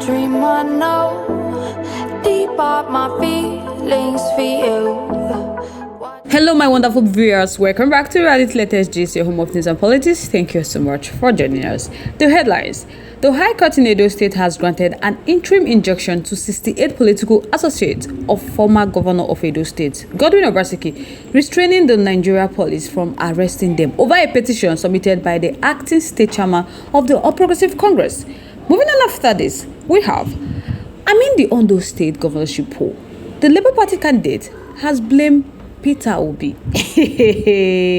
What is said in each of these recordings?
dream I know, deep up my feelings for you. Hello, my wonderful viewers. Welcome back to Reality Latest Gist, your home of news and politics. Thank you so much for joining us. The headlines. The High Court in Ondo State has granted an interim injunction to 68 political associates of former governor of Edo State, Obaseki, restraining the Nigeria police from arresting them over a petition submitted by the acting state chairman of the All Progressive Congress. Moving on after this, we have, the Ondo State governorship poll. The Labour Party candidate has blamed Peter Obi.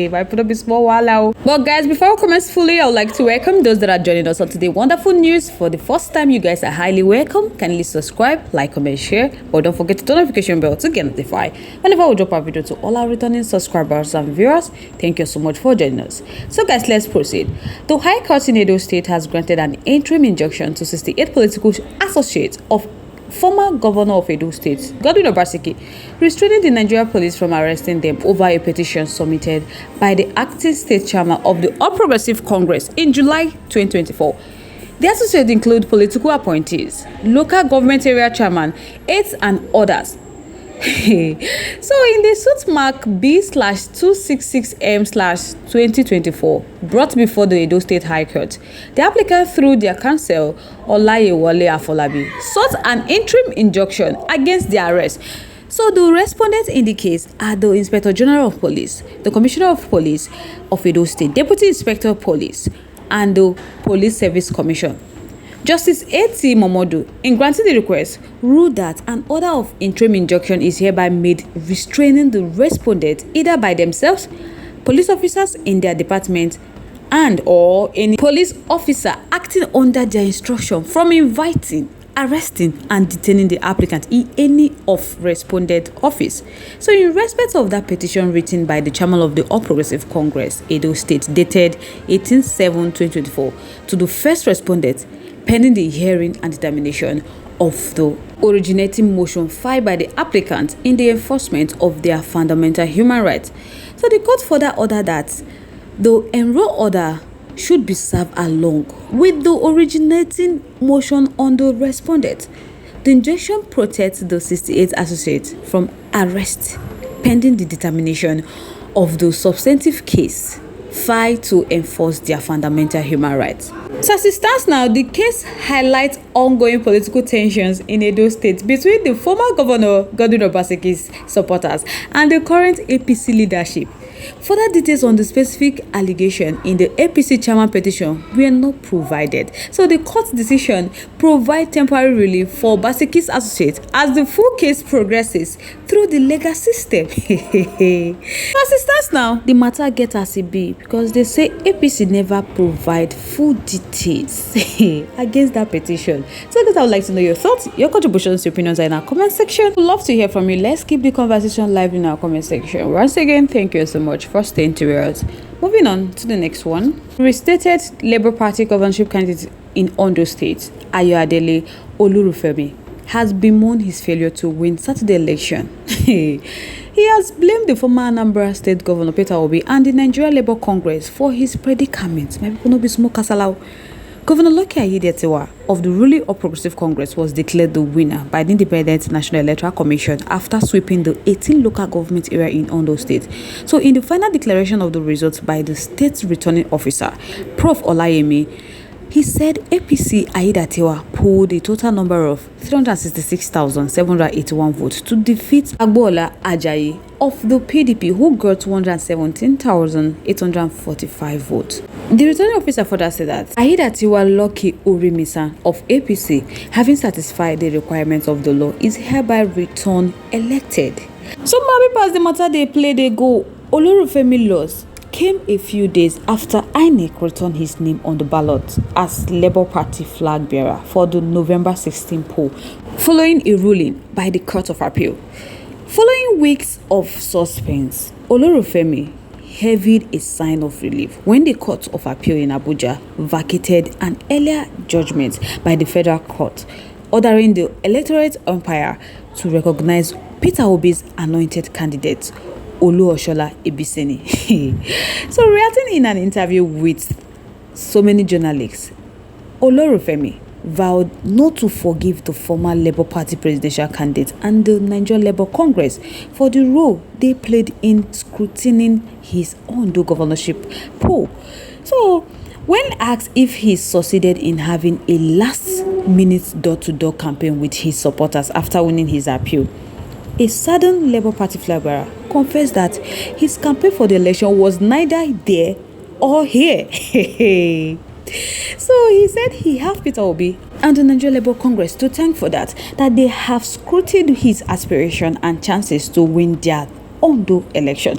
My put up is small while. But guys, before we commence fully, I would like to welcome those that are joining us on today's wonderful news. For the first time, you guys are highly welcome. Kindly subscribe, like, comment, share. But don't forget to turn the notification bell to get notified whenever we drop our video. To all our returning subscribers and viewers, thank you so much for joining us. So guys, let's proceed. The High Court in Edo State has granted an interim injunction to 68 political associates of former governor of Edo State, Obaseki, restraining the Nigeria police from arresting them over a petition submitted by the acting state chairman of the All Progressive Congress in July 2024. The associates include political appointees, local government area chairman, aides, and others. So in the suit mark B/266M/2024 brought before the Edo State High Court, the applicant through their counsel Yawa sought an interim injunction against the arrest. So the respondents in the case are the Inspector General of Police, the Commissioner of Police of Edo State, Deputy Inspector of Police, and the Police Service Commission. Justice A.T. Momodu, in granting the request, ruled that an order of interim injunction is hereby made restraining the respondent either by themselves, police officers in their department, and or any police officer acting under their instruction from inviting, arresting, and detaining the applicant in any of respondent office. So in respect of that petition written by the chairman of the All Progressive Congress, Edo State, dated 18/7/2024, to the first respondent, pending the hearing and determination of the originating motion filed by the applicant in the enforcement of their fundamental human rights. So the court further ordered that the enroll order should be served along with the originating motion on the respondent. The injunction protects the 68 associates from arrest pending the determination of the substantive case filed to enforce their fundamental human rights. So as it stands now, the case highlights ongoing political tensions in Edo State between the former governor Obaseki's supporters and the current APC leadership. Further details on the specific allegation in the APC chairman petition were not provided. So the court's decision provides temporary relief for Obaseki's associates as the full case progresses through the legal system. As it stands now, the matter gets as it be because they say APC never provide full details against that petition. So guys, I would like to know your thoughts, your contributions, your opinions are in our comment section. We'd love to hear from you. Let's keep the conversation live in our comment section. Once again, thank you so much for staying to us. Moving on to the next one. Restated Labour Party governorship candidate in Ondo State, Ayodele Olurufemi, has bemoaned his failure to win Saturday election. He has blamed the former Anambra State Governor Peter Obi and the Nigeria Labour Congress for his predicament. My people no be small kasala. Governor Lucky Ayedatiwa of the ruling All Progressive Congress was declared the winner by the Independent National Electoral Commission after sweeping the 18 local government area in Ondo State. So in the final declaration of the results by the state's returning officer, Prof. Olayemi, he said APC Ayedatiwa polled a total number of 366,781 votes to defeat Agbola Ajayi of the PDP, who got 217,845 votes. The returning officer further said that Ayedatiwa Lucky Urimisa of APC, having satisfied the requirements of the law, is hereby returned elected. So maybe past the matter they play they go. Olurufemi loss came a few days after INEC returned his name on the ballot as Labour Party flag bearer for the November 16 poll, following a ruling by the Court of Appeal. Following weeks of suspense, Olurufemi heaved a sign of relief when the Court of Appeal in Abuja vacated an earlier judgment by the Federal Court, ordering the electorate umpire to recognize Peter Obi's anointed candidate, Oluoshola Ebiseni. So reacting in an interview with so many journalists, Olurufemi vowed not to forgive the former Labour Party presidential candidate and the Nigerian Labour Congress for the role they played in scrutinizing his Ondo governorship poll. So, when asked if he succeeded in having a last-minute door-to-door campaign with his supporters after winning his appeal, a saddened Labour Party flag-bearer confessed that his campaign for the election was neither there or here. So he said he have Peter Obi and the Nigerian Labour Congress to thank for that they have scrutinized his aspiration and chances to win their Ondo election.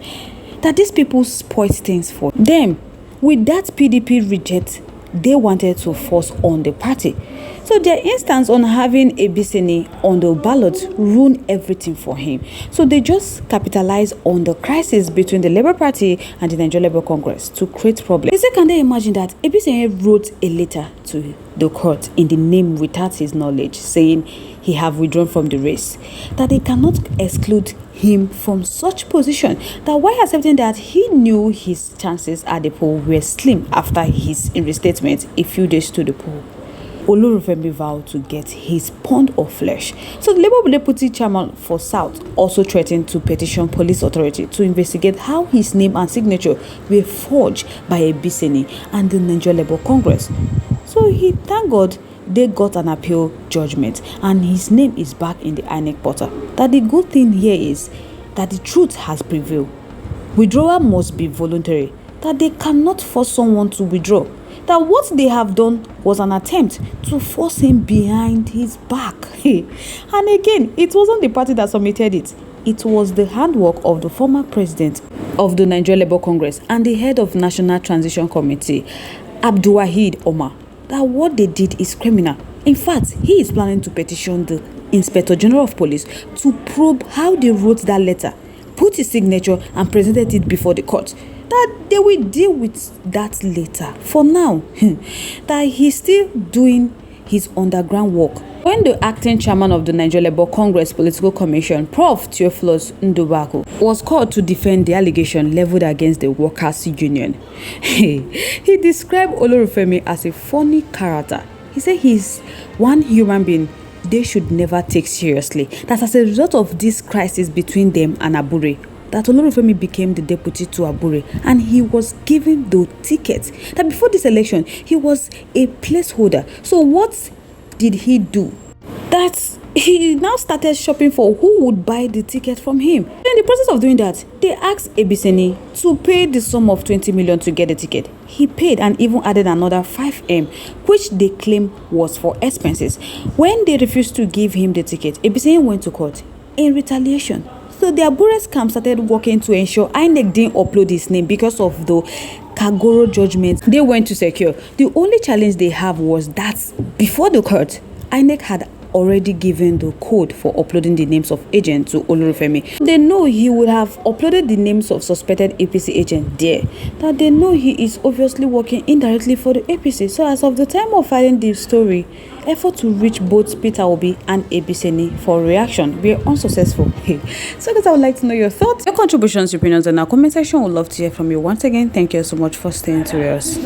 That these people spoiled things for them. With that PDP reject, they wanted to force on the party. So their instance on having a Obaseki on the ballot ruined everything for him. So they just capitalized on the crisis between the Labour Party and the Nigerian Labour Congress to create problems. They say, can they imagine that Obaseki wrote a letter to the court in the name without his knowledge, saying he have withdrawn from the race, that they cannot exclude him from such position, that while accepting that he knew his chances at the poll were slim after his reinstatement a few days to the poll, Olorunfemi vowed to get his pound of flesh. So the Labour Deputy Chairman for South also threatened to petition police authority to investigate how his name and signature were forged by Obaseki and the Nigerian Labour Congress. So he thanked God they got an appeal judgment and his name is back in the INEC portal. That the good thing here is that the truth has prevailed. Withdrawal must be voluntary. That they cannot force someone to withdraw. That what they have done was an attempt to force him behind his back. And again, it wasn't the party that submitted it. It was the handwork of the former president of the Nigerian Labour Congress and the head of National Transition Committee, Abdulwahid Omar. That what they did is criminal. In fact, he is planning to petition the Inspector General of Police to probe how they wrote that letter, put his signature and presented it before the court. That they will deal with that later. For now, that he's still doing his underground work. When the acting chairman of the Nigerian Labour Congress Political Commission, Prof. Theophilus Ndubaku, was called to defend the allegation leveled against the workers' union, he described Olorunfemi as a funny character. He said he's one human being they should never take seriously. That as a result of this crisis between them and Abure, that Olorunfemi became the deputy to Abure and he was given the ticket. That before this election, he was a placeholder. So what did he do? That he now started shopping for who would buy the ticket from him. In the process of doing that, they asked Obaseki to pay the sum of 20 million to get the ticket. He paid and even added another 5M, which they claim was for expenses. When they refused to give him the ticket, Obaseki went to court in retaliation. So the Abure's camp started working to ensure INEC didn't upload his name because of the Kagoro judgment they went to secure. The only challenge they have was that before the court, INEC had already given the code for uploading the names of agents to Olorunfemi. They know he would have uploaded the names of suspected APC agents there. That they know he is obviously working indirectly for the APC. So as of the time of filing the story, effort to reach both Peter Obi and Obaseki for reaction were unsuccessful. So guys, I would like to know your thoughts, your contributions, your opinions in our comment section. We'd love to hear from you. Once again, thank you so much for staying to us.